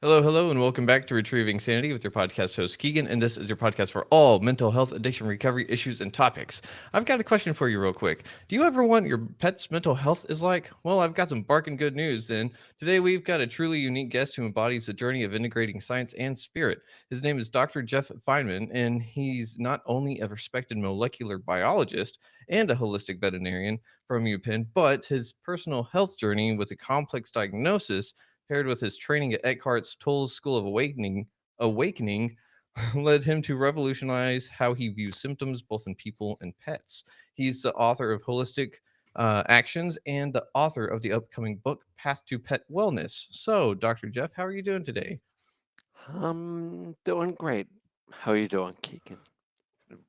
Hello, hello, and welcome back to Retrieving Sanity with your podcast host, Keegan. And this is your podcast for all mental health, addiction, recovery issues, and topics. I've got a question for you, real quick. Do you ever want your pet's mental health is like? Well, I've got some barking good news. Then today we've got a truly unique guest who embodies the journey of integrating science and spirit. His name is Dr. Jeff Feinman, and he's not only a respected molecular biologist and a holistic veterinarian from UPenn, but his personal health journey with a complex diagnosis paired with his training at Eckhart's Tolle School of Awakening led him to revolutionize how he views symptoms both in people and pets. He's the author of Holistic Actions and the author of the upcoming book, Path to Pet Wellness. So, Dr. Jeff, how are you doing today? I'm doing great. How are you doing, Keegan?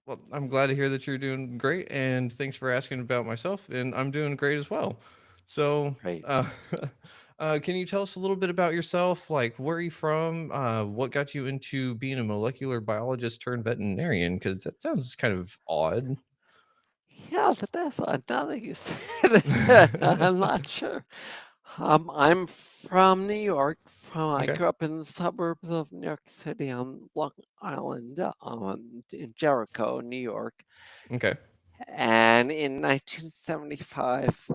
Well, I'm glad to hear that you're doing great, and thanks for asking about myself. And I'm doing great as well. So, Great. can you tell us a little bit about yourself? Like, where are you from? What got you into being a molecular biologist turned veterinarian? Because that sounds kind of odd. Yeah, that's now that you said it, I'm not sure. I'm from New York. I Okay. grew up in the suburbs of New York City on Long Island, in Jericho, New York. Okay. And in 1975,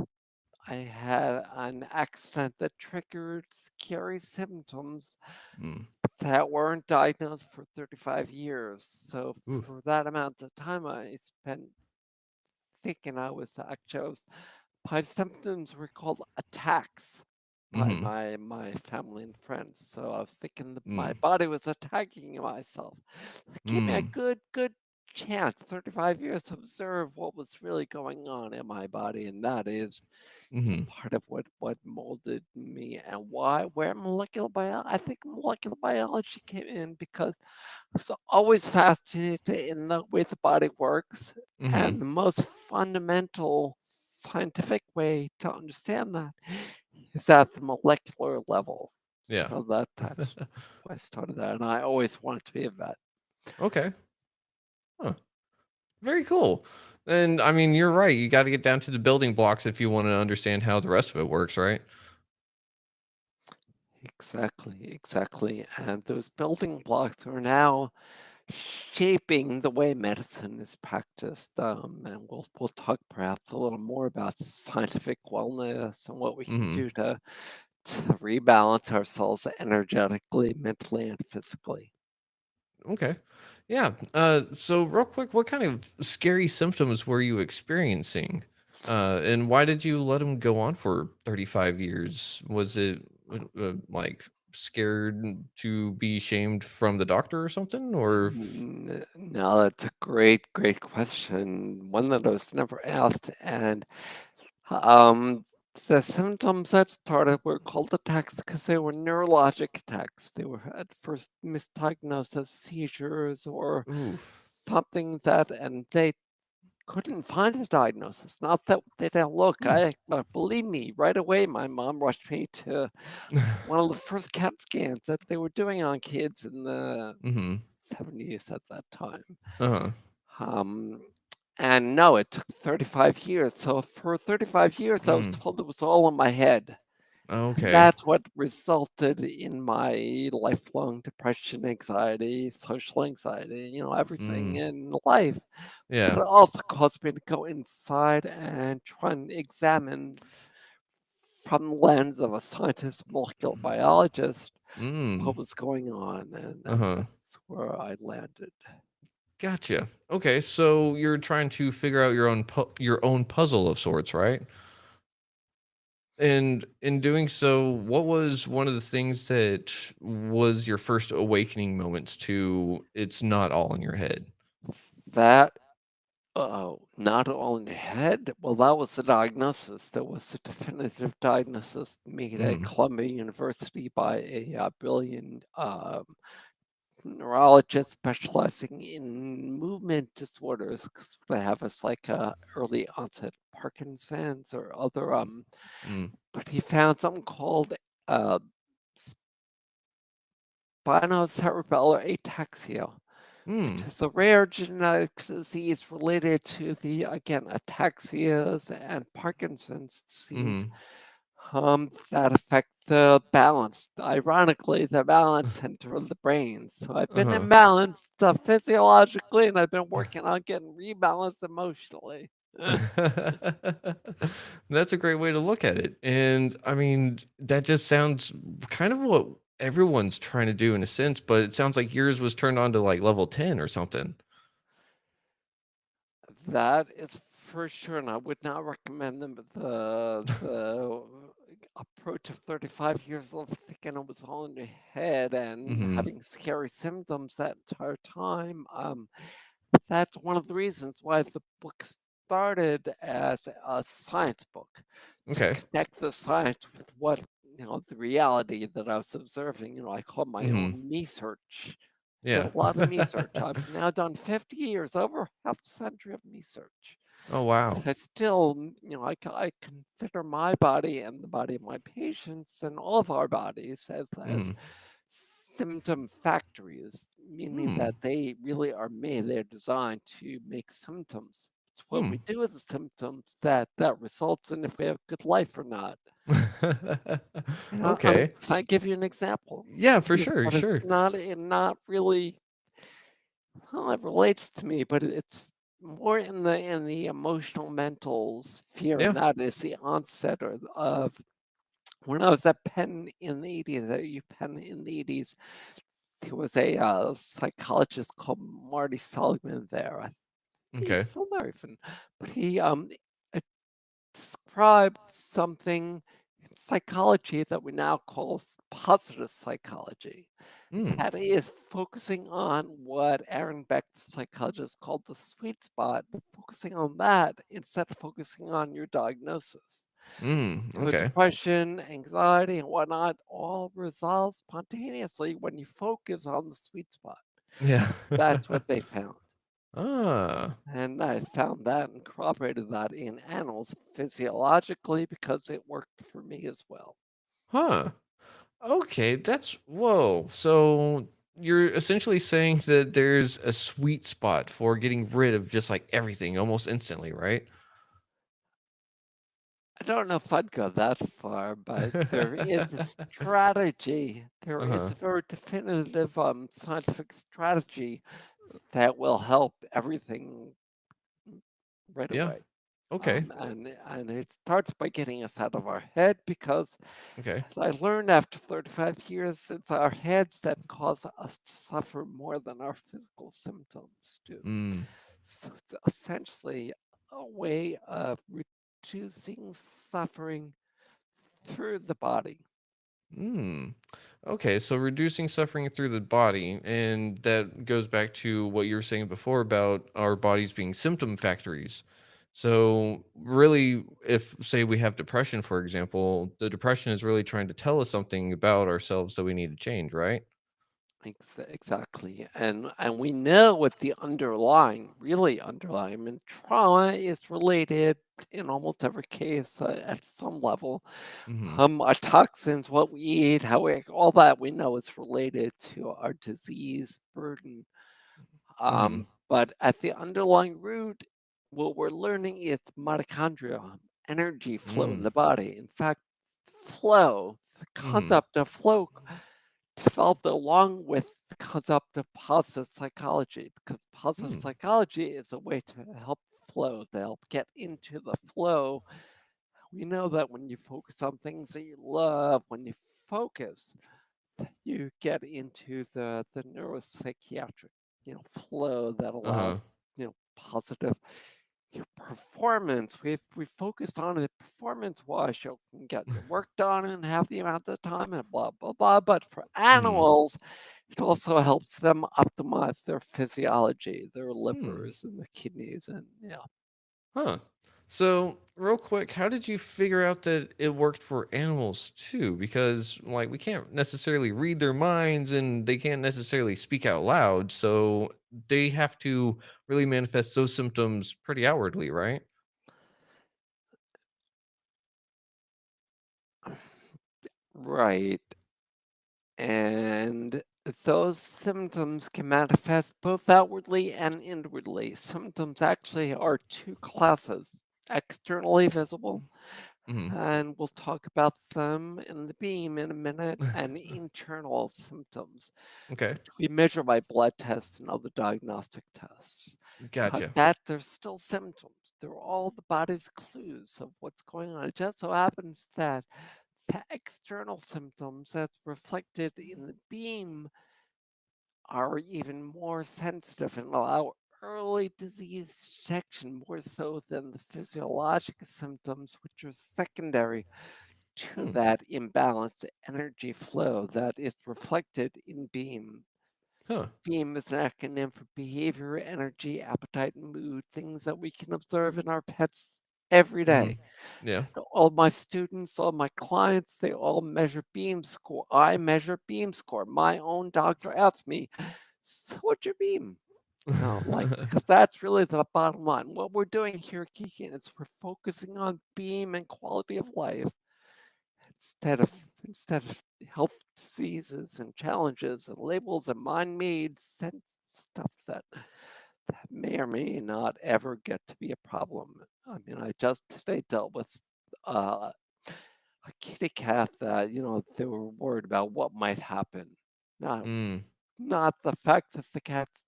I had an accident that triggered scary symptoms Mm. that weren't diagnosed for 35 years. So Ooh. for that amount of time, I spent thinking my symptoms were called attacks by Mm-hmm. my family and friends. So I was thinking that my Mm. body was attacking myself. It gave me a Mm. good chance, 35 years, to observe what was really going on in my body, and that is Mm-hmm. part of what molded me and why where molecular bio I think molecular biology came in because I was always fascinated in the way the body works, Mm-hmm. and the most fundamental scientific way to understand that is at the molecular level. Yeah. So that's why I started that, and I always wanted to be a vet. Okay. Huh. Very cool. And I mean, you're right. You got to get down to the building blocks if you want to understand how the rest of it works, right? Exactly. And those building blocks are now shaping the way medicine is practiced. And we'll talk perhaps a little more about scientific wellness and what we can Mm-hmm. do to rebalance ourselves energetically, mentally, and physically. Okay. Yeah. So real quick, what kind of scary symptoms were you experiencing? And why did you let them go on for 35 years? Was it like scared to be shamed from the doctor or something? No, that's a great question. One that I was never asked. And Um, the symptoms that started were called attacks because they were neurologic attacks. They were at first misdiagnosed as seizures or Oof. something that, and they couldn't find a diagnosis. Not that they didn't look. Hmm. Believe me, right away, my mom rushed me to one of the first CAT scans that they were doing on kids in the Mm-hmm. 70s at that time. Uh-huh. Um, and no, it took 35 years. So for 35 years, I was Mm. told it was all in my head. And Okay. that's what resulted in my lifelong depression, anxiety, social anxiety, everything Mm. in life. But Yeah. it also caused me to go inside and try and examine from the lens of a scientist, molecular biologist, Mm. what was going on. And Uh-huh. that's where I landed. Gotcha. Okay, so you're trying to figure out your own puzzle of sorts, right? And in doing so, what was one of the things that was your first awakening moments to it's not all in your head? That Oh, not all in your head? Well, that was the diagnosis. That was a definitive diagnosis made at Mm. Columbia University by a brilliant neurologist specializing in movement disorders. 'Cause what they have is like early onset Parkinson's or other. Mm. But he found something called uh, spinocerebellar ataxia, which Mm. is a rare genetic disease related to the, again, ataxias and Parkinson's disease. Mhm. that affect the balance, ironically, the balance center of the brain. So I've been Uh-huh. imbalanced physiologically, and I've been working on getting rebalanced emotionally. That's a great way to look at it. And I mean, that just sounds kind of what everyone's trying to do in a sense, but it sounds like yours was turned on to like level 10 or something. That is for sure, and I would not recommend them. The approach of 35 years of thinking it was all in your head and Mhm. having scary symptoms that entire time. That's one of the reasons why the book started as a science book to Okay. connect the science with what the reality that I was observing. I call my Mhm. own me search. Did Yeah. a lot of me search. I've now done 50 years, over half a century of me search. Oh, wow. I still, I consider my body and the body of my patients and all of our bodies as Mhm. symptom factories, meaning Hmm. that they really are made, they're designed to make symptoms. It's what Hmm. we do with the symptoms that results in if we have a good life or not. And Okay. can I give you an example? Yeah, for sure, But it's sure. not really, well, it relates to me, but it's more in the emotional mental sphere, Yeah. and that is the onset of when I was at Penn in the 80s, at UPenn in the 80s. There was a psychologist called Marty Seligman there. I think he's Okay. still there even, but he uh, described something in psychology that we now call positive psychology. Mm. That is focusing on what Aaron Beck, the psychologist, called the sweet spot, focusing on that instead of focusing on your diagnosis. Mm. So Okay. depression, anxiety, and whatnot all resolve spontaneously when you focus on the sweet spot. Yeah. That's what they found. Ah. And I found that and corroborated that in animals physiologically because it worked for me as well. Huh. Okay, that's whoa. So you're essentially saying that there's a sweet spot for getting rid of just like everything almost instantly, right? I don't know if I'd go that far, but there is a strategy. There is Uh-huh. a very definitive scientific strategy that will help everything right Yeah. away. Okay. And it starts by getting us out of our head because, Okay. as I learned after 35 years, it's our heads that cause us to suffer more than our physical symptoms do. Mm. So it's essentially a way of reducing suffering through the body. Mm. Okay, so reducing suffering through the body, and that goes back to what you were saying before about our bodies being symptom factories. So, really, if say we have depression, for example, the depression is really trying to tell us something about ourselves that we need to change, right? Exactly. And we know what the underlying, really underlying, I mean, trauma is related in almost every case at some level. Mm-hmm. Our toxins, what we eat, all that we know is related to our disease burden. Mm-hmm. But at the underlying root, what we're learning is mitochondria, energy flow in Mm. the body. In fact, flow, the Mm-hmm. concept of flow developed along with the concept of positive psychology, because positive Mm. psychology is a way to help flow, to help get into the flow. We know that when you focus on things that you love, when you focus, you get into the neuropsychiatric, flow that Uh-huh. allows, positive performance. We focused on it performance wise. You can get your work done in half the amount of time and blah blah blah. But for Mm-hmm. animals, it also helps them optimize their physiology, their Hmm. livers and the kidneys, and yeah. Huh. So, real quick, how did you figure out that it worked for animals too? Because, like, we can't necessarily read their minds and they can't necessarily speak out loud. So, they have to really manifest those symptoms pretty outwardly, right? Right. And those symptoms can manifest both outwardly and inwardly. Symptoms actually are two classes: externally visible Mm-hmm. and we'll talk about them in the beam in a minute, and internal symptoms, Okay. which we measure by blood tests and other diagnostic tests. But Gotcha. that there's still symptoms. They're all the body's clues of what's going on. It just so happens that the external symptoms that's reflected in the beam are even more sensitive and allow early disease detection more so than the physiologic symptoms, which are secondary to Hmm. that imbalanced energy flow that is reflected in beam. Huh. Beam is an acronym for behavior, energy, appetite, and mood, things that we can observe in our pets every Mm-hmm. day. Yeah. All my students, all my clients, they all measure beam score. I measure beam score. My own doctor asks me, so what's your beam? Because that's really the bottom line. What we're doing here, Keegan, is we're focusing on beam and quality of life instead of health diseases and challenges and labels and mind-made sense stuff that may or may not ever get to be a problem. I mean, I just today dealt with uh, a kitty cat that they were worried about what might happen. Not mm. not the fact that the cat's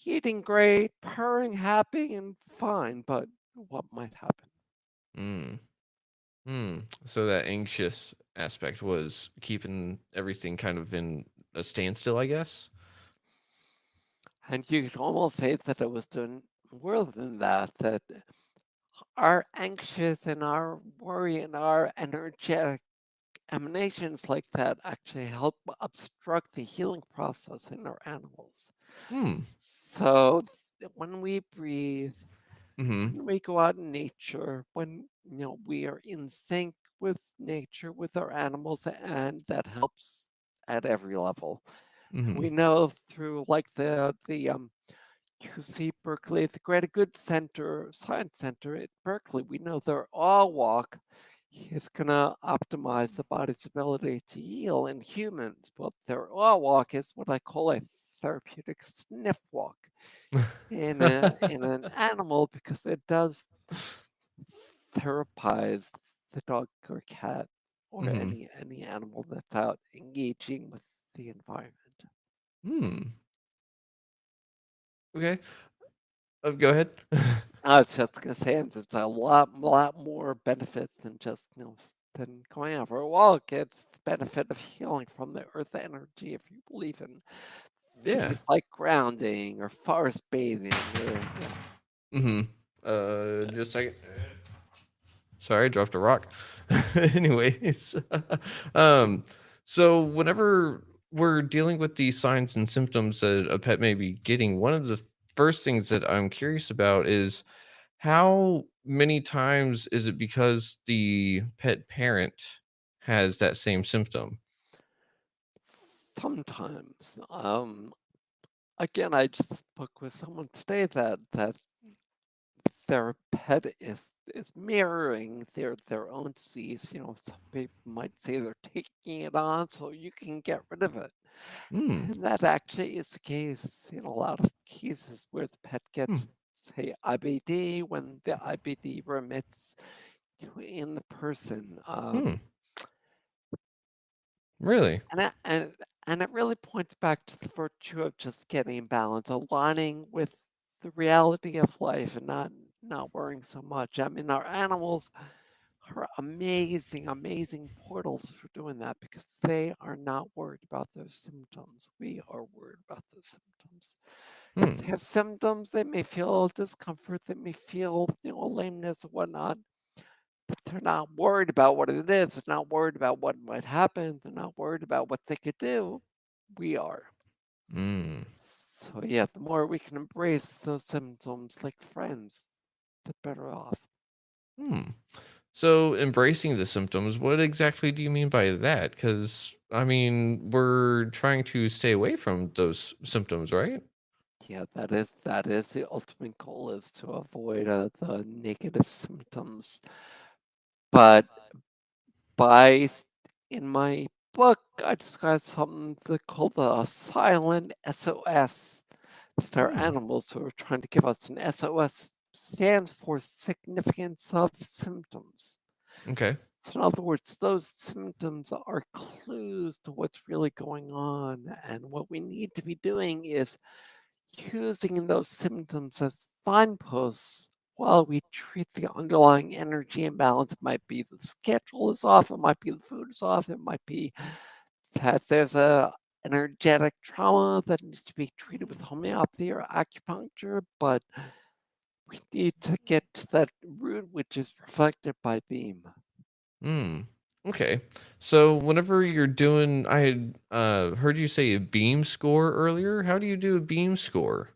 eating great, purring, happy, and fine, but what might happen. Mm. Mm. So that anxious aspect was keeping everything kind of in a standstill, I guess. And you could almost say that it was doing more than that, that our anxious and our worry and our energetic emanations like that actually help obstruct the healing process in our animals. Hmm. So when we breathe, Mm-hmm. when we go out in nature, when we are in sync with nature, with our animals, and that helps at every level. Mm-hmm. We know through like the UC Berkeley, the Greater Good Center, Science Center at Berkeley, we know their all walk is going to optimize the body's ability to heal in humans. But their all walk is what I call a therapeutic sniff walk in an animal because it does therapize the dog or cat or Mm-hmm. any animal that's out engaging with the environment. Hmm. Okay. Go ahead. I was just gonna say there's a lot more benefit than just than going out for a walk. It's the benefit of healing from the earth energy if you believe in Yeah. things like grounding or forest bathing or Mm-hmm. Just a second. Sorry, I dropped a rock. Anyways, um, so whenever we're dealing with these signs and symptoms that a pet may be getting, one of the first things that I'm curious about is how many times is it because the pet parent has that same symptom? sometimes. Again, I just spoke with someone today that their pet is mirroring their own disease. Some people might say they're taking it on so you can get rid of it. Mm, And that actually is the case in a lot of cases where the pet hmm, gets, say, IBD, when the IBD remits in the person. hmm, really? And, that, and it really points back to the virtue of just getting balance, aligning with the reality of life and not worrying so much. I mean, our animals are amazing, amazing portals for doing that because they are not worried about those symptoms. We are worried about those symptoms. If Hmm, they have symptoms, they may feel discomfort, they may feel, lameness or whatnot, but they're not worried about what it is. They're not worried about what might happen. They're not worried about what they could do. We are. mm, So yeah, the more we can embrace those symptoms like friends, the better off. hmm. So embracing the symptoms, what exactly do you mean by that? Because I mean, we're trying to stay away from those symptoms, right? Yeah, that is the ultimate goal is to avoid the negative symptoms. But by in my book, I describe something called the silent SOS. They're Hmm. animals who are trying to give us an SOS stands for significance of symptoms. Okay. So in other words, those symptoms are clues to what's really going on. And what we need to be doing is using those symptoms as signposts while we treat the underlying energy imbalance. It might be the schedule is off, it might be the food is off, it might be that there's a energetic trauma that needs to be treated with homeopathy or acupuncture, but we need to get to that root which is reflected by beam. Mm. Okay. So whenever you're doing, I had heard you say a beam score earlier. How do you do a beam score?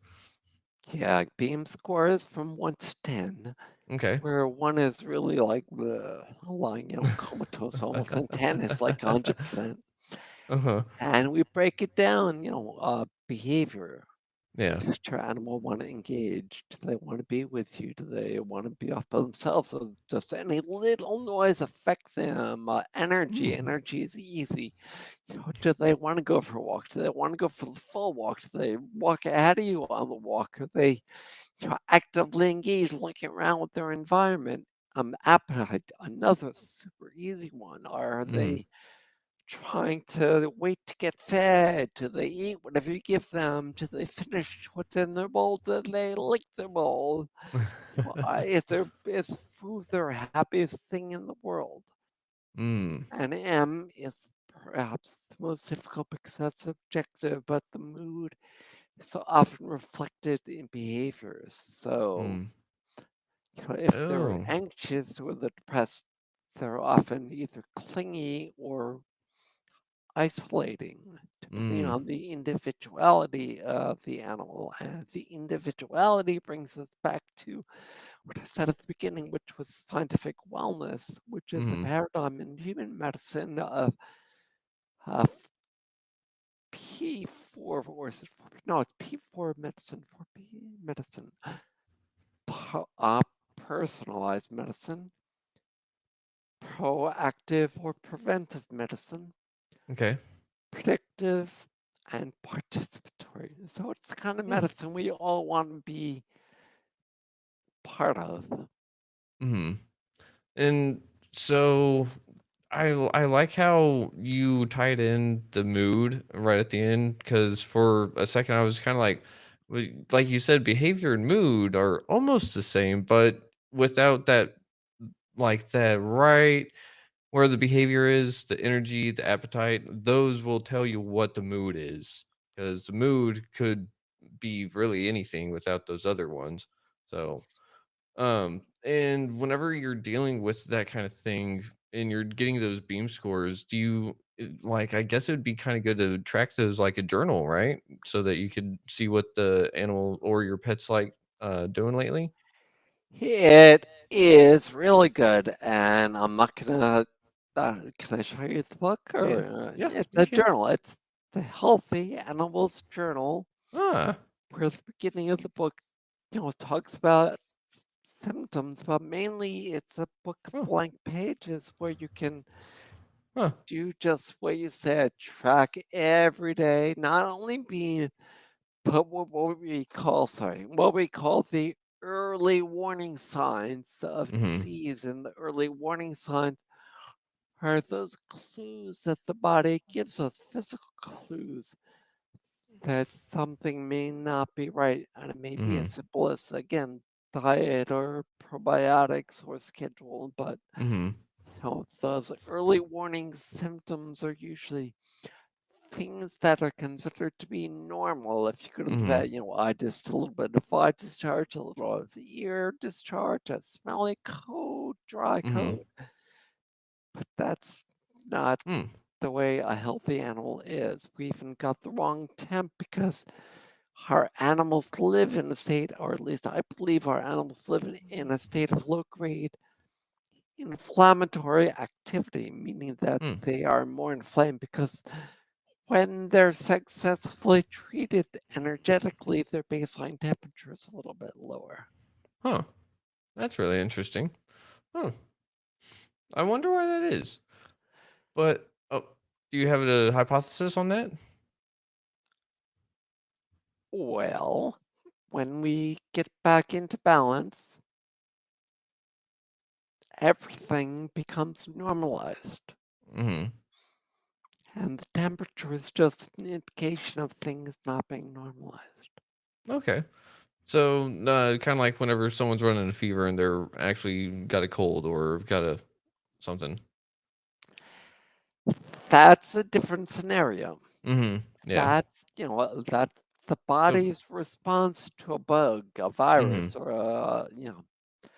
Yeah, beam scores from 1 to 10, Okay. where 1 is really like lying, comatose almost, and 10 is like 100%. Uh-huh. And we break it down, behavior. Yeah. Does your animal want to engage? Do they want to be with you? Do they want to be off by themselves? So does any little noise affect them? Energy, Mm. energy is easy. Do they want to go for a walk? Do they want to go for the full walk? Do they walk ahead of you on the walk? Are they actively engaged, looking around with their environment? Appetite, another super easy one. Are Mm. they trying to wait to get fed? Do they eat whatever you give them? Do they finish what's in their bowl? Do they lick their bowl? Is food their happiest thing in the world? Mm. And M is perhaps the most difficult because that's subjective, but the mood is so often reflected in behaviors. So Mm. if they're Oh. anxious or they're depressed, they're often either clingy or isolating, depending Mm. on the individuality of the animal. And the individuality brings us back to what I said at the beginning, which was scientific wellness, which is a Mm. paradigm in human medicine of uh, P4, or is it 4? No, it's P4 medicine, 4P medicine, personalized medicine, proactive or preventive medicine, Okay. predictive, and participatory. So it's the kind of Mm. medicine we all want to be part of. Mm. And so I like how you tied in the mood right at the end because for a second I was kind of like, like you said, behavior and mood are almost the same, but without that, like that right where the behavior is, the energy, the appetite, those will tell you what the mood is because the mood could be really anything without those other ones. So and whenever you're dealing with that kind of thing and you're getting those beam scores, do you like, I guess it would be kind of good to track those like a journal, right? So that you could see what the animal or your pet's like doing lately? It is really good, and I'm not gonna. Can I show you the book? Yeah. Or Yeah, it's you a can. journal. It's the Healthy Animals Journal, Ah. where the beginning of the book, talks about symptoms, but mainly it's a book of Oh. blank pages where you can Huh. do just what you said, track every day, not only be, but what we call the early warning signs of Mhm. disease. And the early warning signs are those clues that the body gives us, physical clues that something may not be right. And it may be as Mhm. simple as, again, diet or probiotics or schedule, but Mhm. those early warning symptoms are usually things that are considered to be normal. If you go to the Mhm. vet, I just a little bit of eye discharge, a little of ear discharge, a smelly coat, dry Mhm. coat. But that's not Mm. the way a healthy animal is. We even got the wrong temp because our animals live in a state, or at least I believe our animals live in a state of low grade inflammatory activity, meaning that Mm. they are more inflamed because when they're successfully treated energetically, their baseline temperature is a little bit lower. Huh. That's really interesting. Huh. I wonder why that is. But oh, do you have a hypothesis on that? Well, when we get back into balance everything becomes normalized. Mm-hmm. And the temperature is just an indication of things not being normalized. Okay. So, kind of like whenever someone's running a fever and they're actually got a cold or got a something. That's a different scenario. Mm-hmm. Yeah. That's the So, body's response to a bug, a mm-hmm. virus, or a.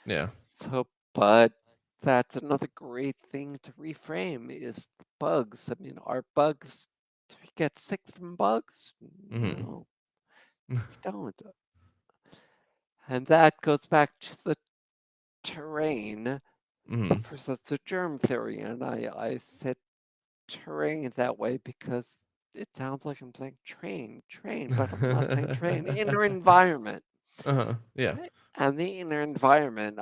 Yeah. So, but that's another great thing to reframe is the bugs. I mean, are bugs, do we get sick from bugs? Mm-hmm. No, we don't. And that goes back to the terrain Mm-hmm. versus the germ theory. And I said terrain that way because it sounds like I'm saying train, but I'm not saying train. Inner environment. Uh-huh. Yeah. And the inner environment,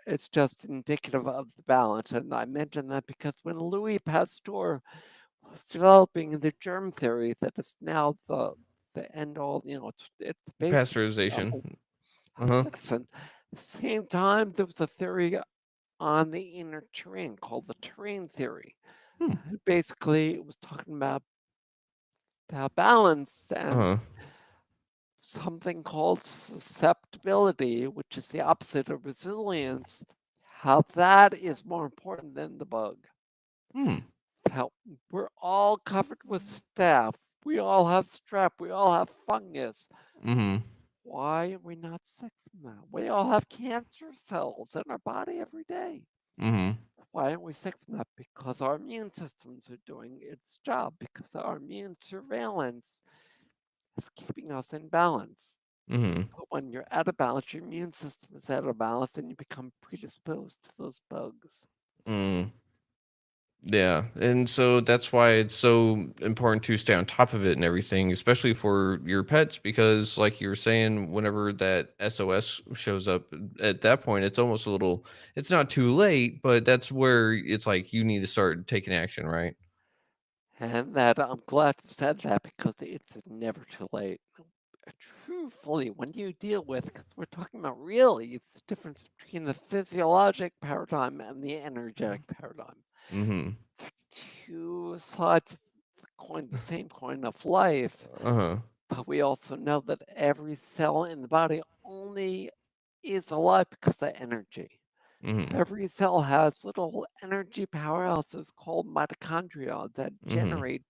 it's just indicative of the balance. And I mentioned that because when Louis Pasteur was developing the germ theory that is now the end all, it's the basic Pasteurization. of Uh-huh. medicine. At the same time, there was a theory on the inner terrain called the terrain theory. Hmm. Basically, it was talking about balance and Uh-huh. something called susceptibility, which is the opposite of resilience, how that is more important than the bug. Hmm. How we're all covered with staph, we all have strep, we all have fungus. Mm-hmm. Why are we not sick from that? We all have cancer cells in our body every day. Mm-hmm. Why aren't we sick from that? Because our immune systems are doing its job, because our immune surveillance is keeping us in balance. Mm-hmm. But when you're out of balance, your immune system is out of balance and you become predisposed to those bugs. Mm. Yeah, and so that's why it's so important to stay on top of it and everything, especially for your pets, because like you were saying, whenever that SOS shows up, at that point, it's almost a little, it's not too late, but that's where it's like you need to start taking action, right? And that I'm glad you said that because it's never too late. Truthfully, when you deal with, because we're talking about really the difference between the physiologic paradigm and the energetic paradigm. Mm-hmm. They're two sides of the coin, the same coin of life. Uh-huh. But we also know that every cell in the body only is alive because of energy. Mm-hmm. Every cell has little energy powerhouses called mitochondria that Mm-hmm. generate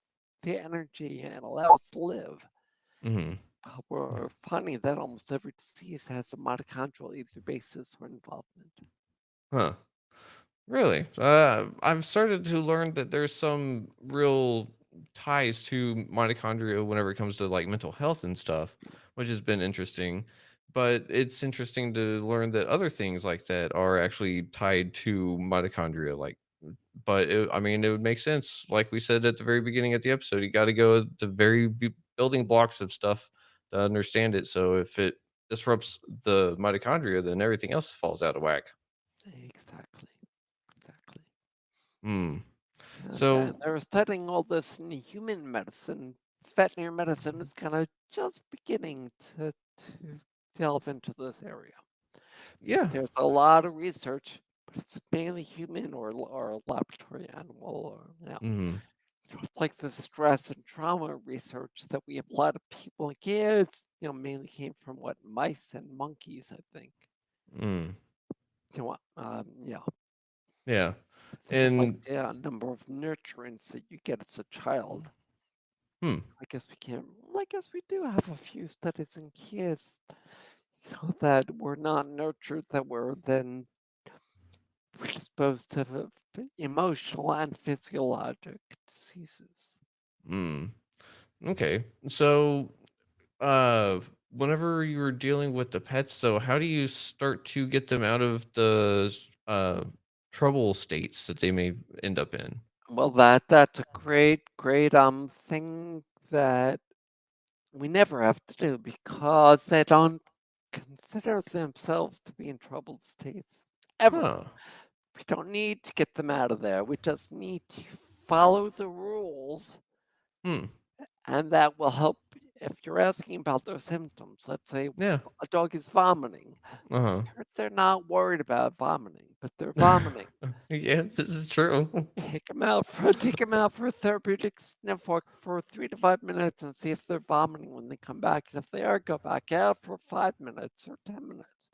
the energy and allow us to live. Mm-hmm. We're finding that almost every disease has a mitochondrial either basis or involvement. Huh. Really? I've started to learn that there's some real ties to mitochondria whenever it comes to like mental health and stuff, which has been interesting. But it's interesting to learn that other things like that are actually tied to mitochondria. I mean, it would make sense. Like we said at the very beginning of the episode, you got to go at the building blocks of stuff to understand it. So if it disrupts the mitochondria, then everything else falls out of whack. Exactly, exactly. Hmm. And So they're studying all this in human medicine. Veterinary medicine is kind of just beginning to delve into this area. yeah. There's a lot of research, but it's mainly human or laboratory animal or Mhm. like the stress and trauma research that we apply to people and kids, mainly came from what mice and monkeys, I think. Mm. Yeah, Yeah. things like And the number of nurturants that you get as a child. hmm. I guess we can't. I guess we do have a few studies in kids that were not nurtured that were then predisposed to emotional and physiologic diseases. Mm. Okay. So uh whenever you were dealing with the pets though, how do you start to get them out of the trouble states that they may end up in? Well, that's a great thing that we never have to do because they don't consider themselves to be in troubled states ever. Huh. We don't need to get them out of there. We just need to follow the rules, Hmm. and that will help. If you're asking about their symptoms, let's say Yeah. a dog is vomiting, Uh-huh. they're not worried about vomiting. but they're vomiting. Yeah, this is true. Take them out for a therapeutic sniff walk for 3 to 5 minutes and see if they're vomiting when they come back. And if they are, go back out for 5 minutes or 10 minutes.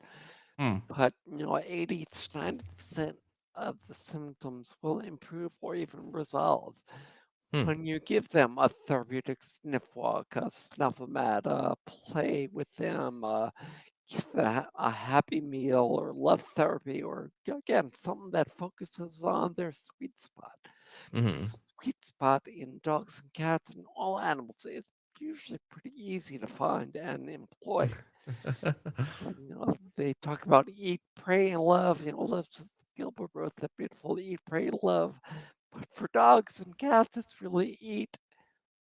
Hmm. But 80 to 90% of the symptoms will improve or even resolve Hmm. when you give them a therapeutic sniff walk, a snuffle-mat, play with them, give them a happy meal or love therapy, or again, something that focuses on their sweet spot. The Hmm. sweet spot in dogs and cats and all animals is usually pretty easy to find and employ. They talk about eat, pray, and love. Elizabeth Gilbert wrote that beautiful eat, pray, love. But for dogs and cats, it's really eat,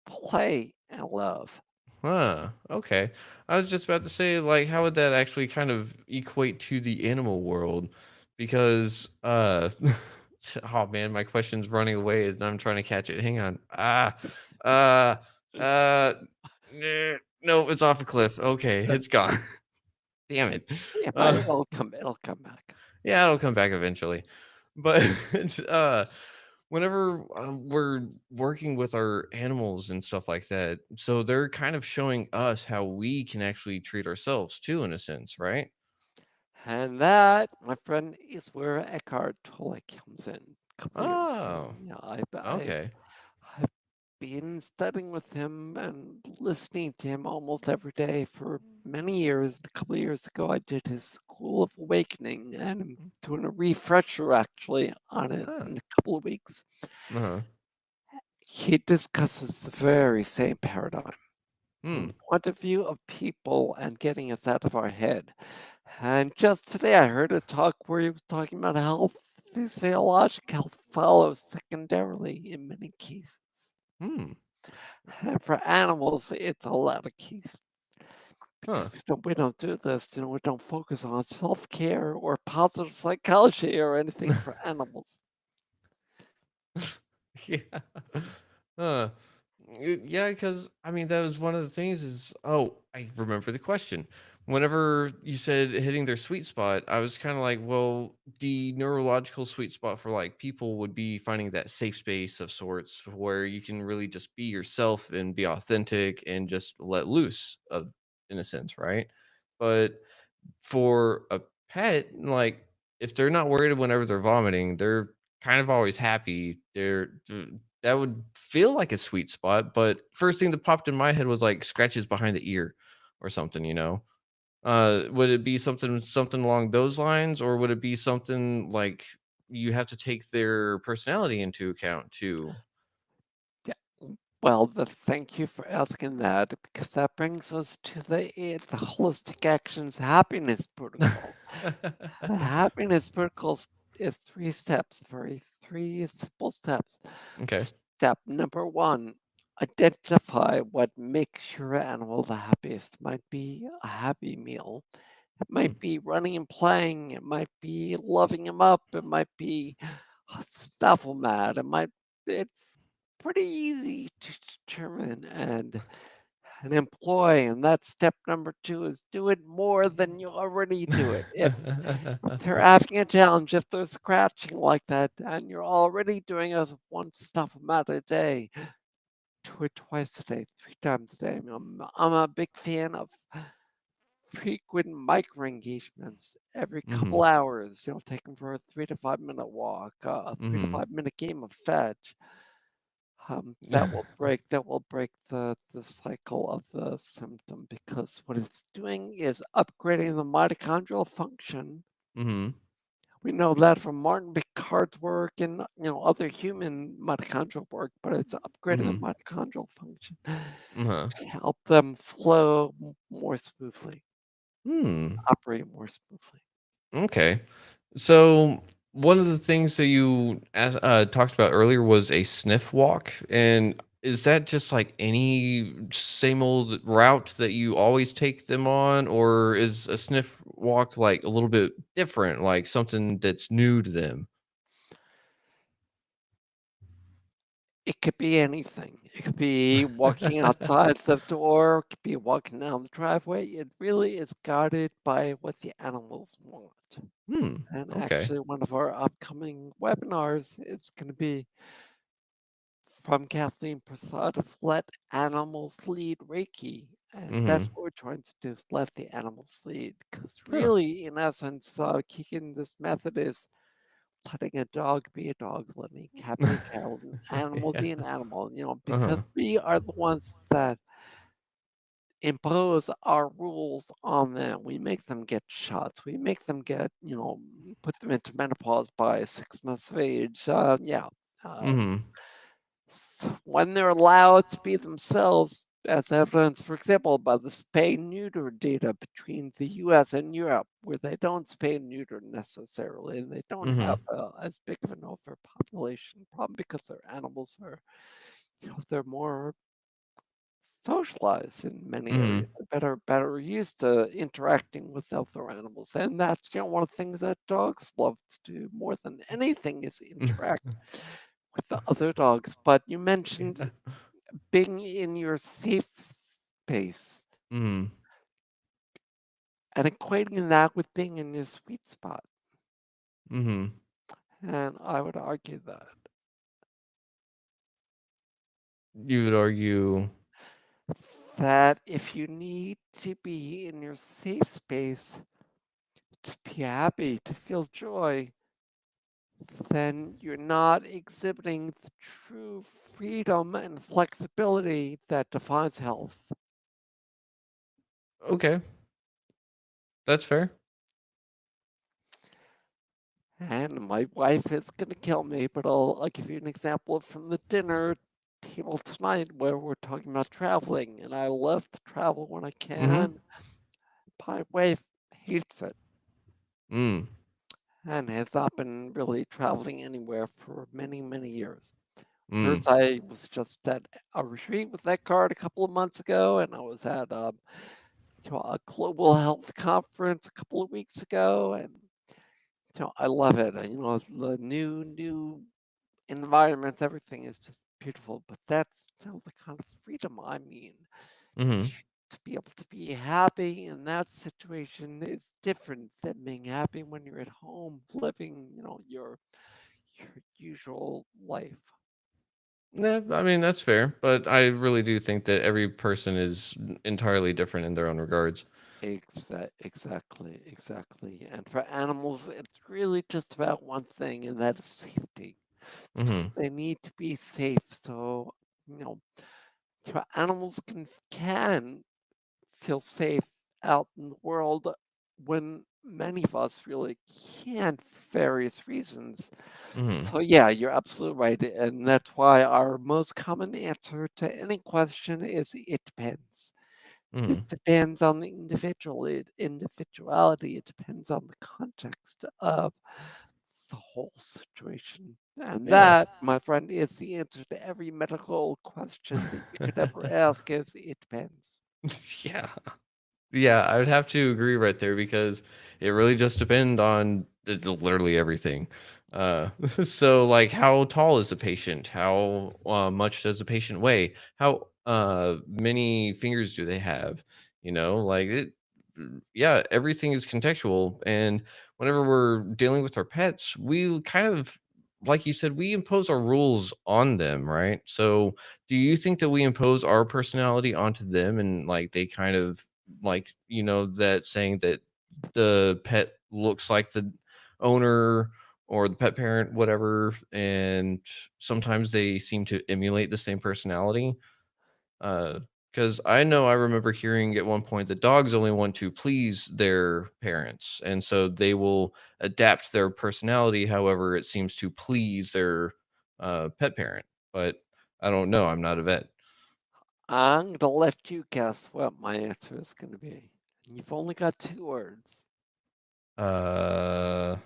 play, and love. Huh. Okay. I was just about to say, like, how would that actually kind of equate to the animal world? Because, oh man, my question's running away and I'm trying to catch it. Hang on. Uh, uh, no, it's off a cliff. Okay, it's gone. Damn it. Yeah, but Uh, it'll come back. yeah, it'll come back eventually. But, uh, whenever we're working with our animals and stuff like that, so they're kind of showing us how we can actually treat ourselves too, in a sense, right? And that, my friend, is where Eckhart Tolle comes in. A couple of years ago, Oh, okay. I've been studying with him and listening to him almost every day for many years. A couple of years ago, I did his School of Awakening, and I'm doing a refresher actually on it Huh. in a couple of weeks. Uh-huh. He discusses the very same paradigm from Hmm. the point of view of people and getting us out of our head. And just today, I heard a talk where he was talking about how physiological health follows secondarily in many cases. Hmm. And for animals, it's a lot of keys Huh. because we don't do this. We don't focus on self care or positive psychology or anything for animals. Yeah. Huh. Yeah, because I mean that was one of the things is I remember the question. Whenever you said hitting their sweet spot, I was kind of like, well, the neurological sweet spot for like people would be finding that safe space of sorts where you can really just be yourself and be authentic and just let loose of in a sense, right? But for a pet, like, if they're not worried whenever they're vomiting, they're kind of always happy. That would feel like a sweet spot, but first thing that popped in my head was, like, scratches behind the ear or something, you know? Would it be something along those lines, or would it be something like you have to take their personality into account too? Yeah. Well, thank you for asking that because that brings us to the holistic actions happiness protocol. The happiness protocol is 3 steps, very 3 simple steps. Okay. Step number one, identify what makes your animal the happiest. It might be a happy meal. It Hmm. might be running and playing. It might be loving him up. It might be a snuffle mat. It's pretty easy to determine and employ. And that's step number two is do it more than you already do it. If they're having a challenge, if they're scratching like that, and you're already doing it one snuffle mat a day, do it twice a day, 3 times a day. I'm a big fan of frequent micro engagements every couple Mhm. hours. Take them for a 3 to 5 minute walk, a three to Mhm. five minute game of fetch. That will break the cycle of the symptom because what it's doing is upgrading the mitochondrial function. Mhm. We know that from Martin Picard's work and other human mitochondrial work, but it's upgrading the Mhm. mitochondrial function Uh-huh. to help them flow more smoothly, Hmm. operate more smoothly. Okay. So one of the things that you talked about earlier was a sniff walk, and is that just like any same old route that you always take them on, or is a sniff walk like a little bit different, like something that's new to them? It could be anything. It could be walking outside the door, it could be walking down the driveway. It really is guided by what the animals want. Hmm. And Okay. actually, one of our upcoming webinars is going to be from Kathleen Prasad of Let Animals Lead Reiki. And Mm-hmm. that's what we're trying to do is let the animals lead. Because Huh. really, in essence, Keegan, this method is letting a dog be a dog, letting a cat be a cat, letting an animal Yeah. be an animal, because Uh-huh. we are the ones that impose our rules on them. We make them get shots. We make them get, put them into menopause by 6 months of age. Yeah. Um, Mm-hmm. when they're allowed to be themselves, as evidence, for example, by the spay-neuter data between the US and Europe, where they don't spay-neuter necessarily, and they don't Mm-hmm. have as big of an overpopulation problem because their animals are, they're more socialized in many Mm-hmm. areas. They're better used to interacting with other animals, and that's one of the things that dogs love to do more than anything is interact with the other dogs. But you mentioned being in your safe space Mm-hmm. and equating that with being in your sweet spot. Mm-hmm. And I would argue You would argue. that if you need to be in your safe space to be happy, to feel joy, then you're not exhibiting the true freedom and flexibility that defines health. Okay. That's fair. And my wife is going to kill me, but I'll give you an example from the dinner table tonight where we're talking about traveling. And I love to travel when I Mm-hmm. can. My wife hates it Mm. and has not been really traveling anywhere for many, many years. Mm. Hers, I was just at a retreat with that card a couple of months ago, and I was at a global health conference a couple of weeks ago, and I love it. The new environments, everything is just beautiful. But that's the kind of freedom I mean. Mm-hmm. To be able to be happy in that situation is different than being happy when you're at home living, your usual life. Yeah, I mean that's fair, but I really do think that every person is entirely different in their own regards. Exactly. And for animals, it's really just about one thing, and that is safety. So Mm-hmm. they need to be safe. So, you know, animals can feel safe out in the world when many of us really can't for various reasons. Mm-hmm. So yeah, you're absolutely right. And that's why our most common answer to any question is it depends. It Mm-hmm. depends on the individuality. It depends on the context of the whole situation. And Yeah. that, my friend, is the answer to every medical question that you could ever ask is it depends. Yeah. Yeah, I would have to agree right there because it really just depends on literally everything. So like how tall is the patient? How much does the patient weigh? How many fingers do they have? Like yeah, everything is contextual. And whenever we're dealing with our pets, we kind of, like you said, we impose our rules on them, right? So do you think that we impose our personality onto them and like they kind of like that saying that the pet looks like the owner or the pet parent whatever, and sometimes they seem to emulate the same personality? Because I know I remember hearing at one point that dogs only want to please their parents, and so they will adapt their personality however it seems to please their pet parent. But I don't know, I'm not a vet. I'm going to let you guess what my answer is going to be. You've only got 2 words. uh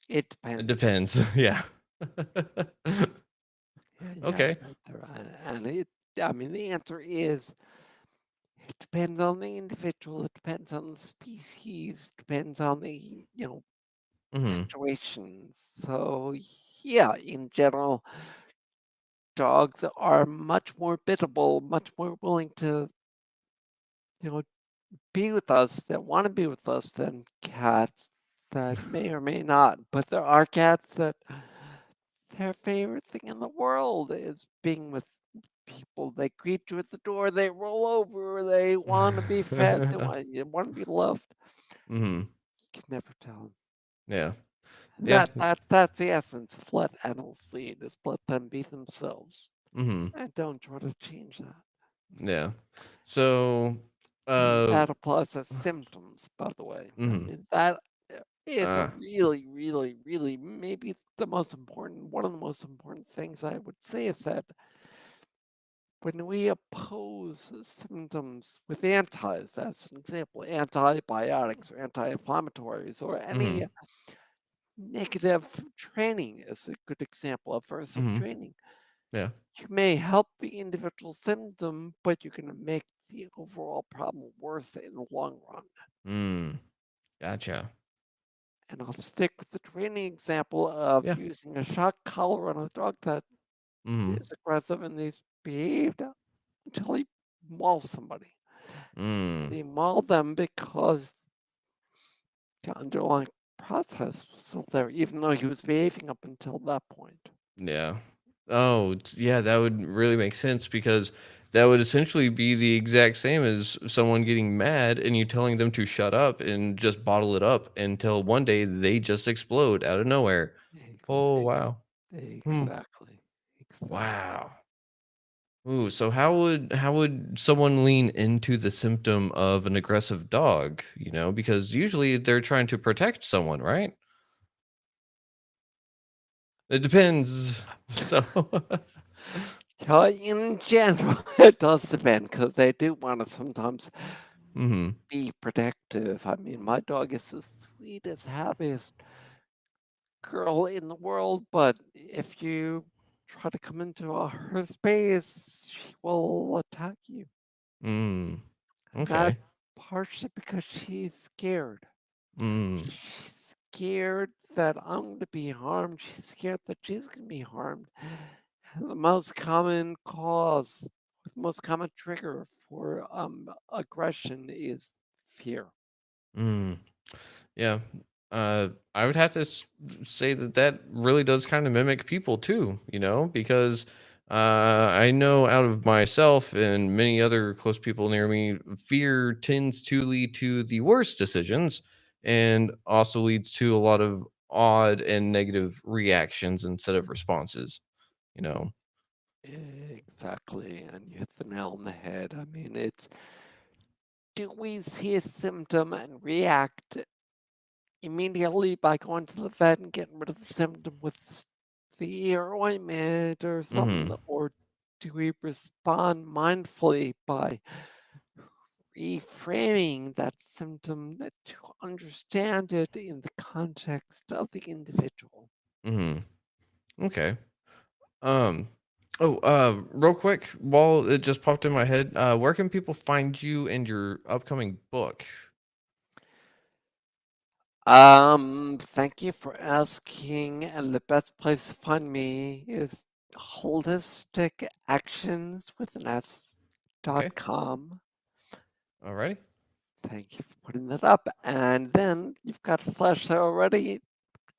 It it depends. depends. Yeah. Yeah, you got it Okay. right there. I mean, the answer is it depends on the individual, it depends on the species, depends on the, Hmm. situation. So, yeah, in general, dogs are much more biddable, much more willing to, you know, be with us, that want to be with us than cats that may or may not. But there are cats that their favorite thing in the world is being with people. They greet you at the door, they roll over, they want to be fed, they want to be loved. Mhm. You can never tell. Yeah. And Yeah. that's the essence of let animals lead, is let them be themselves. Mhm. And don't try to change that. Yeah. So, And uh, that applies to symptoms, by the way. I mhm. mean, that is a Uh, really, really, really maybe the most important, one of the most important things I would say is that when we oppose symptoms with antis, as an example, antibiotics or anti-inflammatories or any mhm. negative training is a good example of aversive Mhm. training. Yeah. You may help the individual symptom, but you're going to make the overall problem worse in the long run. Mm. Gotcha. And I'll stick with the training example of Yeah. using a shock collar on a dog that Mhm. is aggressive and they've behaved until he mauls somebody. Mm. They maul them because the underlying process was still there, even though he was behaving up until that point. Yeah. Oh, yeah, that would really make sense because that would essentially be the exact same as someone getting mad and you telling them to shut up and just bottle it up until one day they just explode out of nowhere. Ex- Oh, ex- wow. Hmm. exactly. Exactly. Wow. Ooh, so how would someone lean into the symptom of an aggressive dog, because usually they're trying to protect someone, right? It depends. So So in general, it does depend because they do want to sometimes Mhm. be protective. I mean, my dog is the sweetest, happiest girl in the world, but if you try to come into her space, she will attack you. Mm. And that's Okay. partially because she's scared. Mm. She's scared that I'm going to be harmed. She's scared that she's going to be harmed. And the most common cause, the most common trigger for aggression is fear. Mm. Yeah. I would have to say that that really does kind of mimic people too, because I know out of myself and many other close people near me, fear tends to lead to the worst decisions and also leads to a lot of odd and negative reactions instead of responses, you know. Exactly, and you hit the nail on the head. I mean, it's do we see a symptom and react immediately by going to the vet and getting rid of the symptom with the ear ointment or something, Mhm. or do we respond mindfully by reframing that symptom to understand it in the context of the individual? Mhm. Okay. Um, real quick, while it just popped in my head, where can people find you and your upcoming book? Thank you for asking. And the best place to find me is holistic actions with an S Okay. .com. Alrighty. Thank you for putting that up. And then you've got a slash there already.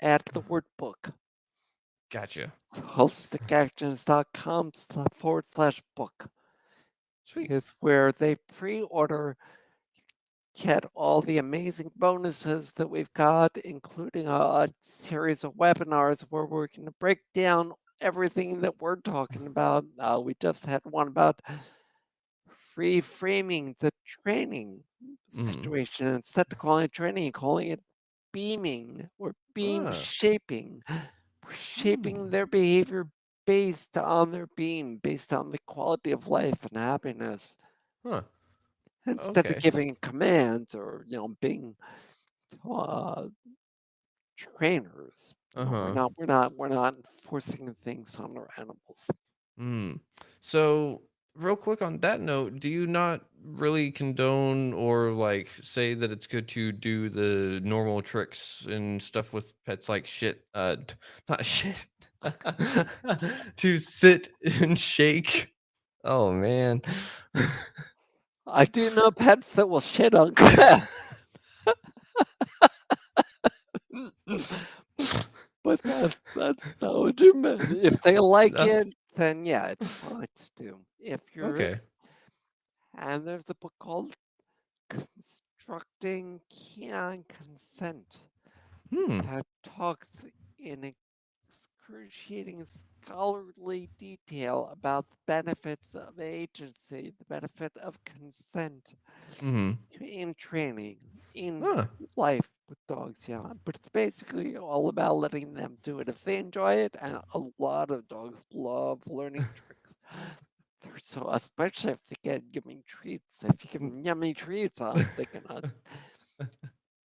Add the word book. Gotcha. Holisticactions.com / book Sweet. is where they pre-order get all the amazing bonuses that we've got, including a series of webinars where we're going to break down everything that we're talking about. We just had one about reframing the training Mhm. situation. Instead of calling it training, calling it beaming or beam Ah. shaping. We're shaping Hmm. their behavior based on their beam, based on the quality of life and happiness. Huh. Instead of Okay. giving commands or being uh, trainers. We're Uh-huh. not forcing things on our animals. Mm. So, real quick on that note, do you not really condone or like say that it's good to do the normal tricks and stuff with pets like shit? Not shit. To sit and shake. Oh man. I do know pets that will shit on grass. But that's not what you meant. If they like No? it, then yeah, it's fine to do. If you're Okay. and there's a book called Constructing Canine Consent Hmm. that talks in excruciating scholarly detail about the benefits of agency, the benefit of consent Mhm. in training, in Huh. life with dogs, yeah. But it's basically all about letting them do it. If they enjoy it, and a lot of dogs love learning tricks. They're so, especially if they get giving treats. If you give them yummy treats, they're gonna.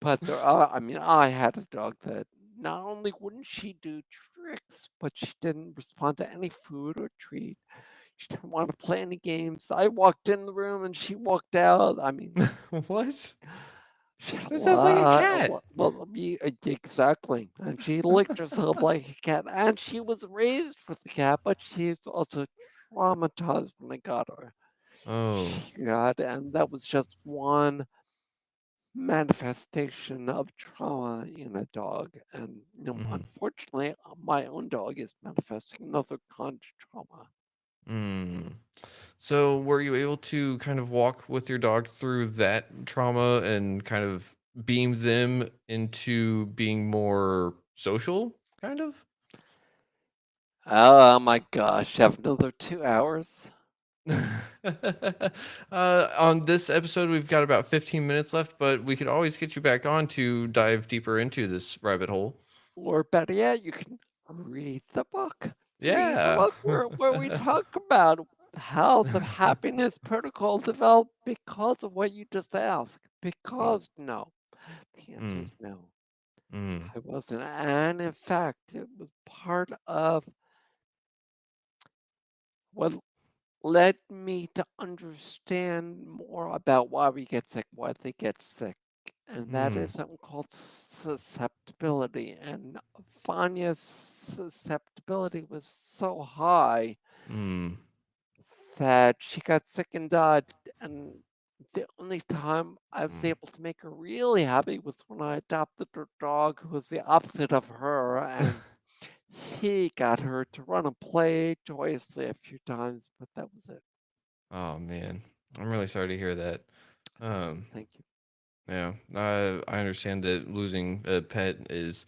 But there are, I mean, I had a dog that not only wouldn't she do tricks, but she didn't respond to any food or treat. She didn't want to play any games. I walked in the room and she walked out. I mean, What? she had That sounds like a a lot, well, exactly. And she licked herself like a cat. And she was raised with the cat, but she's also traumatized when I got her. Oh. She got, and that was just one manifestation of trauma in a dog. And Mhm. unfortunately, my own dog is manifesting another kind of trauma. Mm. So, were you able to kind of walk with your dog through that trauma and kind of beam them into being more social, kind of? Oh my gosh, have another 2 hours? On this episode, we've got about 15 minutes left, but we could always get you back on to dive deeper into this rabbit hole. Or better yet, you can read the book. Read the Yeah. book where we talk about how the happiness protocol developed because of what you just asked. Because no. The answer Mm, is no. mm, I wasn't. And in fact, it was part of what led me to understand more about why we get sick, why they get sick. And that mm, is something called susceptibility. And Fanya's susceptibility was so high mm, that she got sick and died. And the only time I was mm. able to make her really happy was when I adopted a dog who was the opposite of her. And he got her to run and play joyously a few times, but that was it. Oh man, I'm really sorry to hear that. Um, Thank you. yeah, I understand that losing a pet is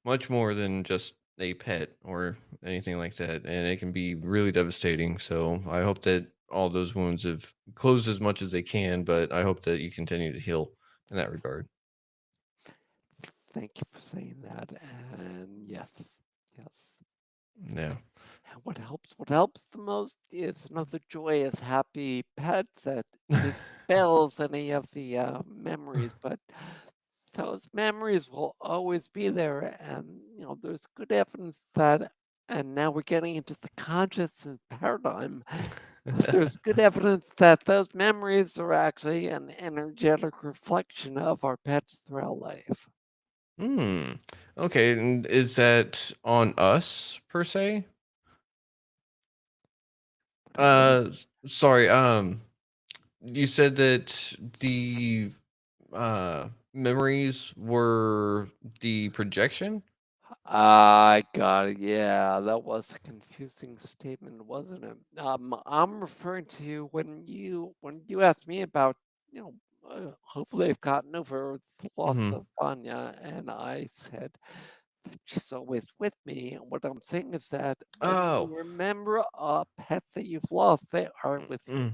much more than just a pet or anything like that, and it can be really devastating. So I hope that all those wounds have closed as much as they can, but I hope that you continue to heal in that regard. Thank you for saying that. And yes, yes. Yeah. And what helps the most is another joyous, happy pet that dispels any of the memories. But those memories will always be there. And, there's good evidence that, and now we're getting into the consciousness paradigm. There's good evidence that those memories are actually an energetic reflection of our pets throughout life. Hmm. Okay, and is that on us per se? What do you mean? Sorry. You said that the memories were the projection. I got it. Yeah, that was a confusing statement, wasn't it? I'm referring to when you asked me about, hopefully I've gotten over the loss Mm-hmm. of Vanya, and I said that she's always with me. And what I'm saying is that when Oh. you remember a pet that you've lost, they are with you. Mm,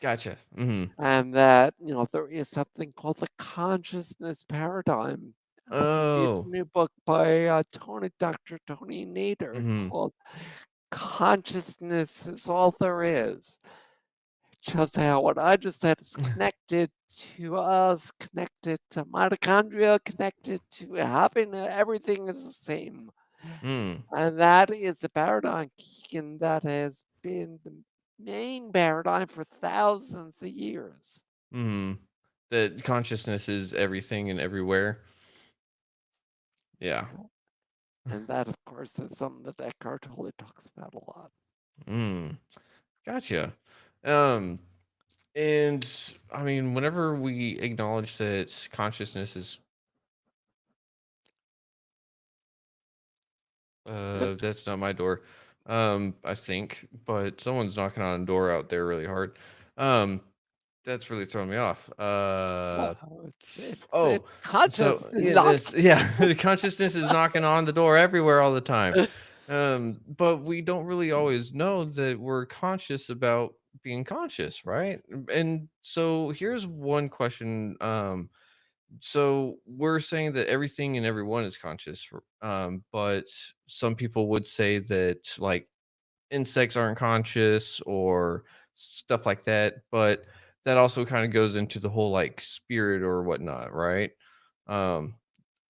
gotcha. Mm-hmm. And that, there is something called the consciousness paradigm. If you read Oh. the new book by Dr. Tony Nader Mm-hmm. called Consciousness is All There Is, just how what I just said is connected to us, connected to mitochondria, connected to happiness, everything is the same. Mm. And that is the paradigm, Keegan, that has been the main paradigm for thousands of years. Mm-hmm. That consciousness is everything and everywhere. Yeah. And that, of course, is something that Eckhart Tolle talks about a lot. Mm, gotcha. Um, and I mean, whenever we acknowledge that consciousness is, Yep. that's not my door. I think, but someone's knocking on a door out there really hard. Um, that's really throwing me off. Wow, Oh, it's conscious, so yeah, not. this yeah, the consciousness is knocking on the door everywhere all the time. But we don't really always know that we're conscious about being conscious, right? And so here's one question. So we're saying that everything and everyone is conscious, but some people would say that like insects aren't conscious or stuff like that, but that also kind of goes into the whole like spirit or whatnot, right? Um,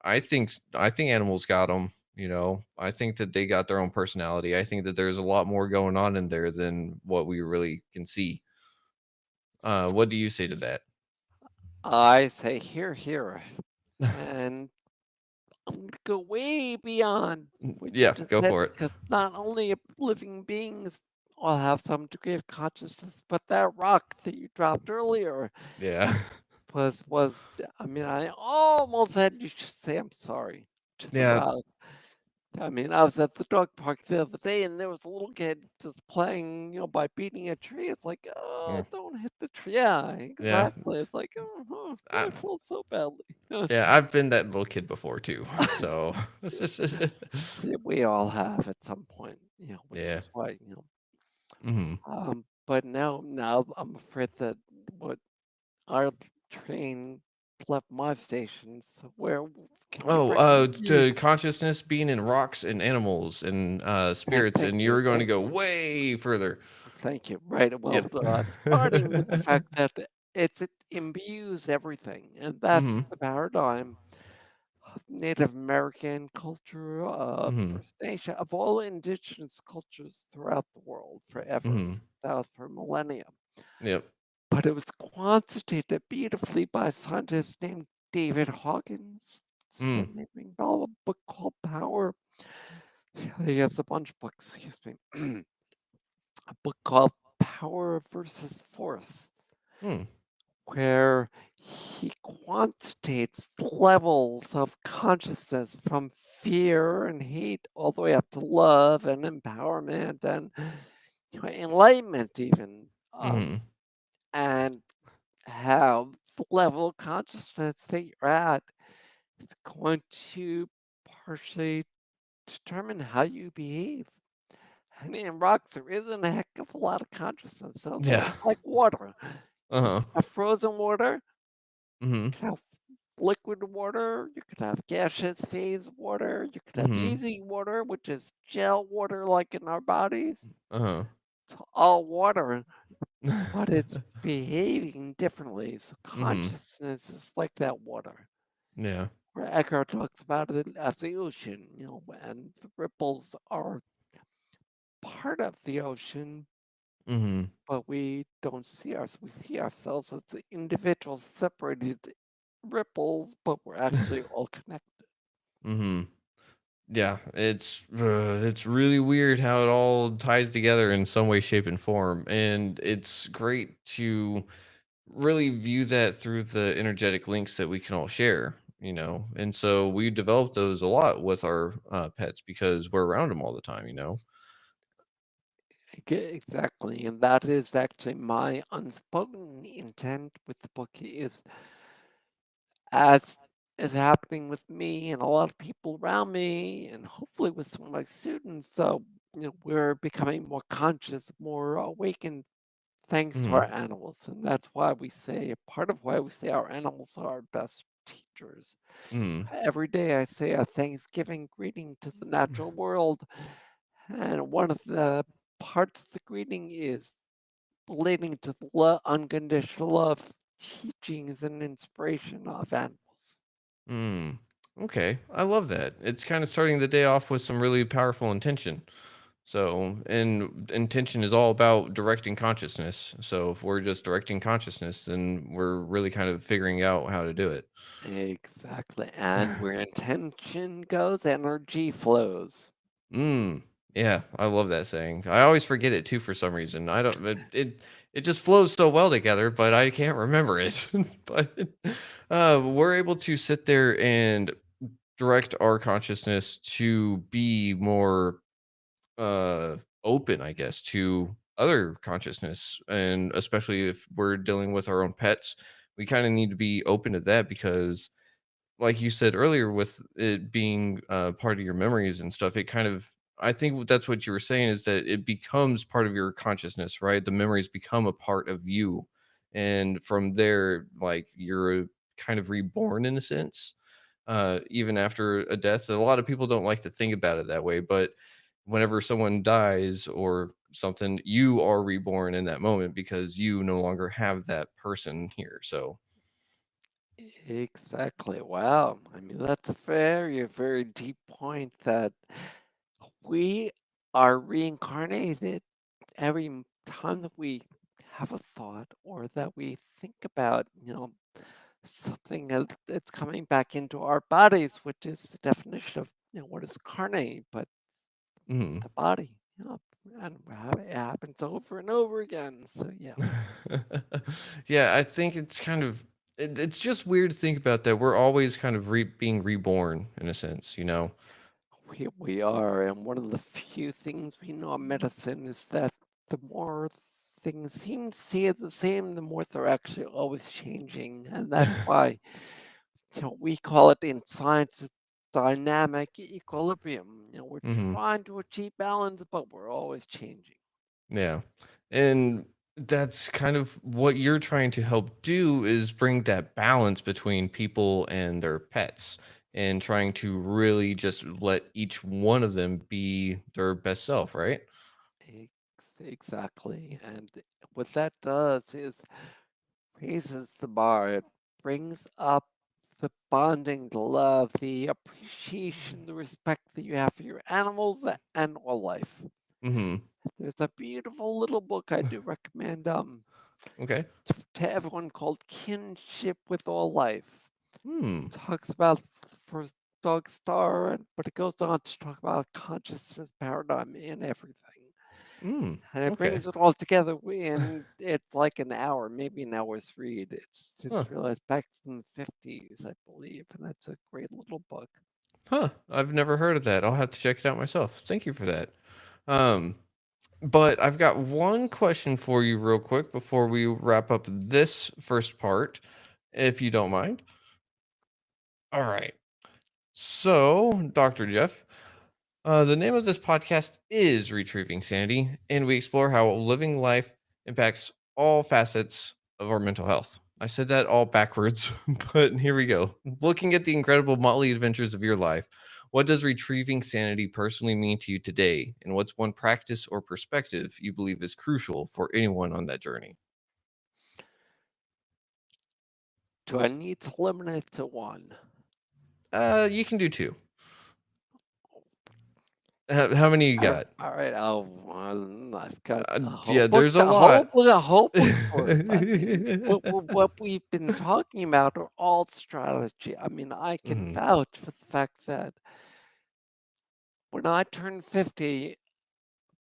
I think animals got them. I think that they got their own personality. I think that there's a lot more going on in there than what we really can see. What do you say to that? I say here, here. And I'm going to go way beyond what you Yeah, just go said for it. because not only living beings all have some degree of consciousness, but that rock that you dropped earlier Yeah, I mean, I almost said you should say I'm sorry to the yeah, rock. I mean, I was at the dog park the other day and there was a little kid just playing, by beating a tree. It's like, oh, yeah, don't hit the tree. Yeah, yeah. exactly. It's like, oh, I I, feel so badly. yeah, I've been that little kid before too. So, We all have at some point, which yeah. is why, Hmm. but now I'm afraid that what our train left my station. So where can you Oh, recommend me? to consciousness being in rocks and animals and spirits, Thank and you you, were going to thank go you, way further. thank you. Right. Well, Yep. starting with the fact that it imbues everything, and that's Mhm. the paradigm of Native American culture, of Mhm. First Nation, of all indigenous cultures throughout the world forever, Mhm. for millennia. Yep. But it was quantitated beautifully by a scientist named David Hawkins. It's the Mm. name ring bell, a book called Power. He has a bunch of books, excuse me. A book called Power versus Force, Mm. where he quantitates levels of consciousness from fear and hate all the way up to love and empowerment and enlightenment even. Mhm. And how the level of consciousness that you're at is going to partially determine how you behave. And in rocks, there isn't a heck of a lot of consciousness. So Yeah. it's like water. You Uh-huh. could have frozen water, you Mhm. could have liquid water, you could have gaseous phase water, you could have Mhm. easy water, which is gel water like in our bodies. Uh-huh. It's all water, but it's behaving differently. So Mhm. consciousness is like that water. Yeah. Where Eckhart talks about it as the ocean, and the ripples are part of the ocean, Mhm. but we don't see ourselves. We see ourselves as individual separated ripples, but we're actually all connected. Mhm. Yeah, it's really weird how it all ties together in some way, shape, and form, and it's great to really view that through the energetic links that we can all share. And so we develop those a lot with our pets because we're around them all the time. Exactly, and that is actually my unspoken intent with the book is as is happening with me and a lot of people around me, and hopefully with some of my students. So, we're becoming more conscious, more awakened thanks to our Mhm. animals. And that's why we say, part of why we say our animals are our best teachers. Mhm. Every day I say a Thanksgiving greeting to the natural world. And one of the parts of the greeting is relating to the unconditional love, teachings, and inspiration of animals. Mm. Okay, I love that. It's kind of starting the day off with some really powerful intention. So, and intention is all about directing consciousness. So, if we're just directing consciousness, then we're really kind of figuring out how to do it. Exactly. And where intention goes, energy flows. Mm, yeah, I love that saying. I always forget it too for some reason. I don't it just flows so well together, but I can't remember it. But we're able to sit there and direct our consciousness to be more open, I guess, to other consciousness, and especially if we're dealing with our own pets, we kind of need to be open to that because like you said earlier with it being part of your memories and stuff, it kind of I think that's what you were saying is that it becomes part of your consciousness, right? The memories become a part of you. And from there, like you're kind of reborn in a sense, even after a death. So a lot of people don't like to think about it that way, but whenever someone dies or something, you are reborn in that moment because you no longer have that person here. So, Exactly. Wow. I mean, that's a very, very deep point that we are reincarnated every time that we have a thought or that we think about, something that's coming back into our bodies, which is the definition of, what is carne, but mhm. the body, and it happens over and over again. So yeah, Yeah, I think it's kind of it's just weird to think about that. We're always kind of being reborn in a sense, you know. we are, and one of the few things we know in medicine is that the more things seem to stay the same, the more they're actually always changing, and that's why we call it in science dynamic equilibrium. We're Hmm. trying to achieve balance, but we're always changing. Yeah, and that's kind of what you're trying to help do is bring that balance between people and their pets, and trying to really just let each one of them be their best self, right? Exactly. And what that does is raises the bar. It brings up the bonding, the love, the appreciation, the respect that you have for your animals and all life. Hmm. There's a beautiful little book I do recommend Okay. to everyone called Kinship with All Life. Hmm. Talks about first dog star, but it goes on to talk about consciousness paradigm in everything. Hmm. And it Okay. brings it all together in it's like an hour, maybe an hour's read. Huh. It's realized back from the 50s, I believe, and it's a great little book. Huh. I've never heard of that. I'll have to check it out myself. Thank you for that. Um, but I've got one question for you, real quick, before we wrap up this first part, if you don't mind. All right. So, Dr. Jeff, the name of this podcast is Retrieving Sanity, and we explore how living life impacts all facets of our mental health. I said that all backwards, but here we go. Looking at the incredible motley adventures of your life, what does retrieving sanity personally mean to you today? And what's one practice or perspective you believe is crucial for anyone on that journey? Do I need to limit it to one? You can do two. How many you got? All right. I've got Yeah, there's a lot. a whole book's worth. I mean, what we've been talking about are all strategy. I mean, I can Mhm, vouch for the fact that when I turned 50,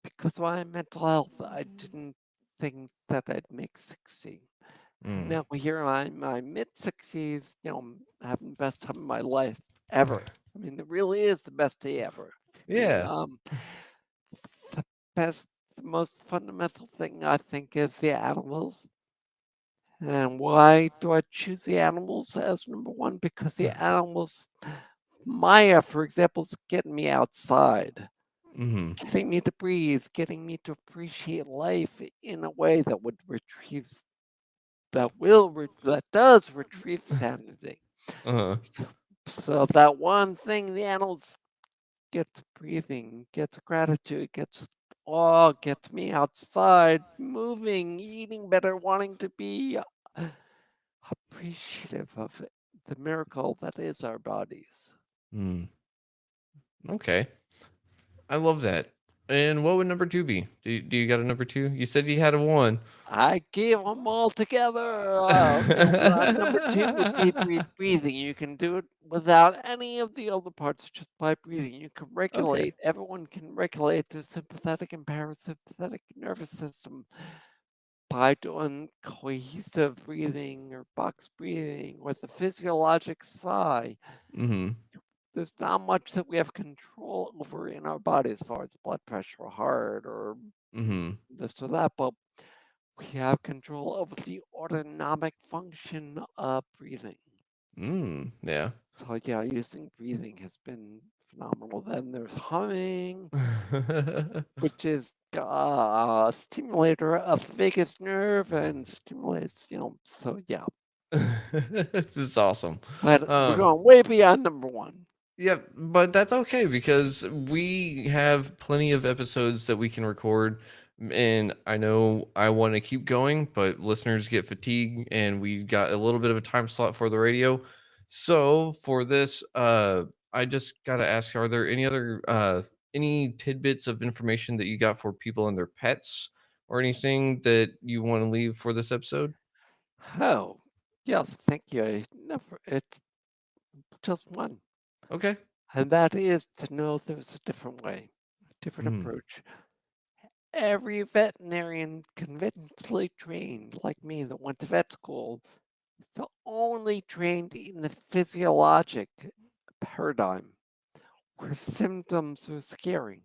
because of my mental health, I didn't think that I'd make 60. And mm. now we're here in my mid 60s, I'm having the best time of my life ever. I mean, it really is the best day ever for me. Yeah. The best, the most fundamental thing I think is the animals. And why do I choose the animals as number one? Because the animals, Maya, for example, is getting me outside, Mhm, getting me to breathe, getting me to appreciate life in a way that would retrieve, that does retrieve sanity. uh-huh, So, so that one thing the animals gets breathing, gets gratitude, gets me outside, moving, eating better, wanting to be appreciative of the miracle that is our bodies. mm, okay. I love that. And what would number two be? Do you got a number two? You said you had a one. I gave them all together. Number two would be breathing. You can do it without any of the other parts, just by breathing. You can Okay. regulate, everyone can regulate their sympathetic and parasympathetic nervous system by doing cohesive breathing or box breathing or the physiologic sigh. Mm-hmm. There's not much that we have control over in our body as far as blood pressure or heart or Mm-hmm. this or that, but we have control over the autonomic function of breathing. Yeah. So yeah, using breathing has been phenomenal. Then there's humming, which is a stimulator of the vagus nerve and stimulates, so yeah. This is awesome. But we're Um, going way beyond number one. yeah, but that's okay because we have plenty of episodes that we can record. And I know I want to keep going, but listeners get fatigued and we got a little bit of a time slot for the radio. So for this, I just gotta ask, are there any tidbits of information that you got for people and their pets or anything that you want to leave for this episode? Oh, yes, thank you. It's just one. Okay. And that is to know there's a different way, a different Mm, approach. Every veterinarian conventionally trained, like me, that went to vet school, is only trained in the physiologic paradigm where symptoms are scary.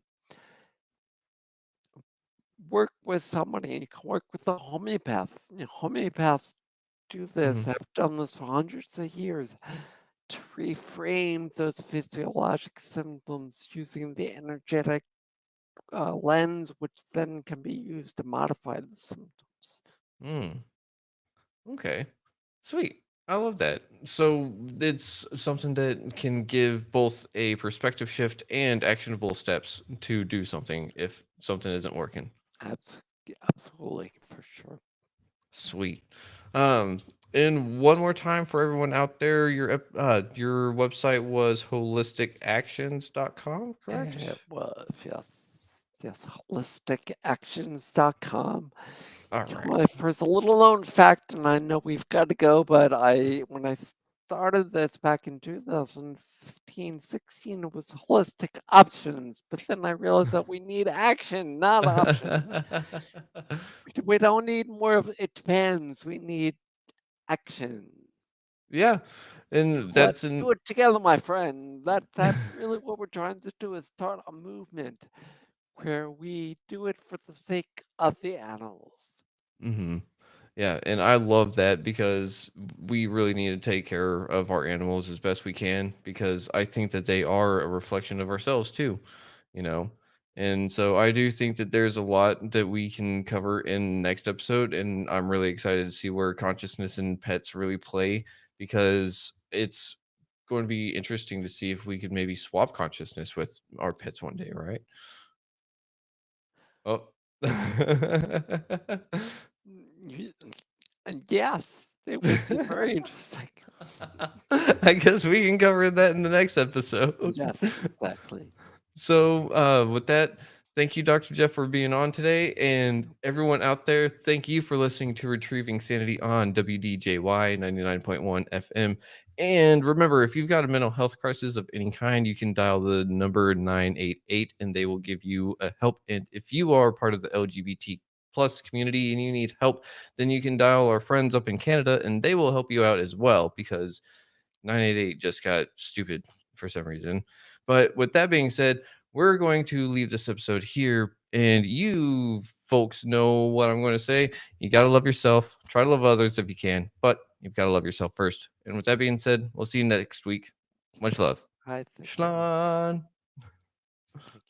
Work with somebody, you can work with a homeopath. Homeopaths do this, mhm, have done this for hundreds of years to reframe those physiologic symptoms using the energetic lens, which then can be used to modify the symptoms. mm. Okay. Sweet. I love that. So it's something that can give both a perspective shift and actionable steps to do something if something isn't working. Absolutely, for sure. Sweet. Um, and one more time for everyone out there, your website was holisticactions.com, It correct? was, yes, yes, wholisticactions.com. All right. There's a little known fact, and I know we've got to go, but when I started this back in 2015, 16, it was holistic options. But then I realized that we need action, not options. We don't need more of it depends. We need action. Yeah. So And let's that's an do it together, my friend. That's really what we're trying to do is start a movement where we do it for the sake of the animals. mhm. Yeah, and I love that because we really need to take care of our animals as best we can because I think that they are a reflection of ourselves too, you know. And so I do think that there's a lot that we can cover in next episode and I'm really excited to see where consciousness and pets really play because it's going to be interesting to see if we could maybe swap consciousness with our pets one day, right? Oh. Mm, and yes, it would be very interesting. I guess we can cover that in the next episode. Yes, exactly. So, with that, thank you, Dr. Jeff, for being on today. And everyone out there, thank you for listening to Retrieving Sanity on WDJY 99.1 FM. And remember, if you've got a mental health crisis of any kind, you can dial the number 988 and they will give you a help. And if you are part of the LGBT plus community and you need help, then you can dial our friends up in Canada and they will help you out as well because 988 just got stupid for some reason. But with that being said, we're going to leave this episode here. And you folks know what I'm going to say. You got to love yourself. Try to love others if you can, but you've got to love yourself first. And with that being said, we'll see you next week. Much love. I think Schlan. thank